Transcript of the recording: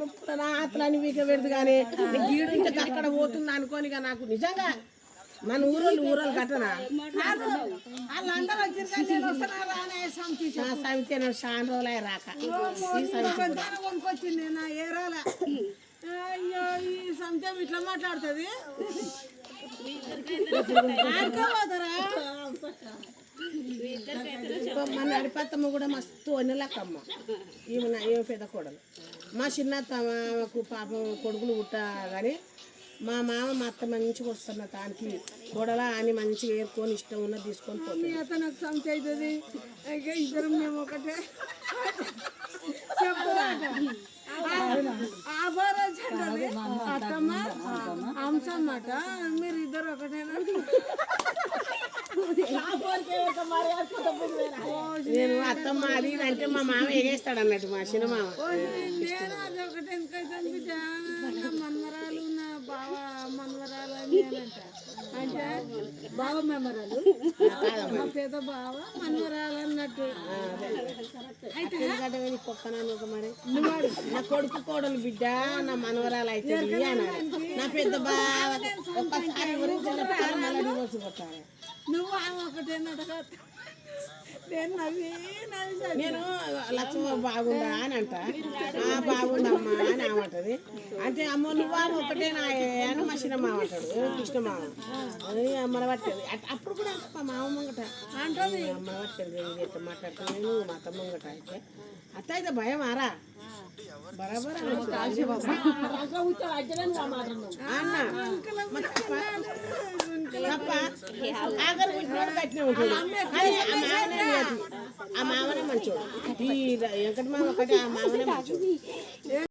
ముప్పుల ఆతలని వీక పెడదు కానీ గీడు ఉంటే అక్కడ పోతుంది అనుకోని నాకు నిజంగా మన ఊరోళ్ళు కట్టనా వాళ్ళందరూ సమితి చాలా రోజులు రాక కొనుకొచ్చింది నా ఏరాల అయ్యో ఈ సమితి ఇట్లా మాట్లాడుతుంది మన నడిపత్తమ్మ కూడా మస్తు వన్నెలక్కమ్మ ఈమె పెద్ద కోడలు మా చిన్న తమకు పాపం కొడుకులు పుట్ట కానీ మా మామ మా అత్త మంచిగా వస్తున్న దానికి కోడల అని మంచిగా ఏరుకొని ఇష్టం ఉన్నది తీసుకొని పోతుంది నాకు సమితి అవుతుంది ఇద్దరం మేము ఒకటే అత్తమ్మ అంశమాట మీరు ఇద్దరు ఒకటేనా నేను అత్తమ్మ అది అంటే మా మామ ఎగేస్తాడు అన్నట్టు మా చిన్న మామ నేను అది ఒకటే ఎందుకైతే మన్మరాలు నా బావ మన్మరాలు అని అంటే బావ మెమరాలు మా పెద్ద బావ మన్మరాలు అన్నట్టు పక్కన మరి నా కొడుకు కోడలు బిడ్డ నా మనవరాలు అయితే నా పెద్ద బావ ఒక్కసారి నువ్వు ఒకటేనట నేను లక్ష్మ బాగుందా అని అంట బాగుందమ్మా అని అమ్మంటది అంటే అమ్మ నువ్వు ఒకటే నా అని మా చిన్న మామ అంటాడు కృష్ణ మామ అది అమ్మని పట్టేది అప్పుడు కూడా మా మామ ముంగట అంటే అమ్మని పట్టేది ఎట్లా మాట్లాడుతున్నాను నేను మా అత్త ముంగట అయితే అత్త అయితే భయం ఆరా బరాబర్ ఆఖరి పుట్టినోడు కట్టిన ఉంటాడు ఆ మామనే మంచోడు ఈ వెంకట మామ ఒకటి ఆ మామనే మంచోడు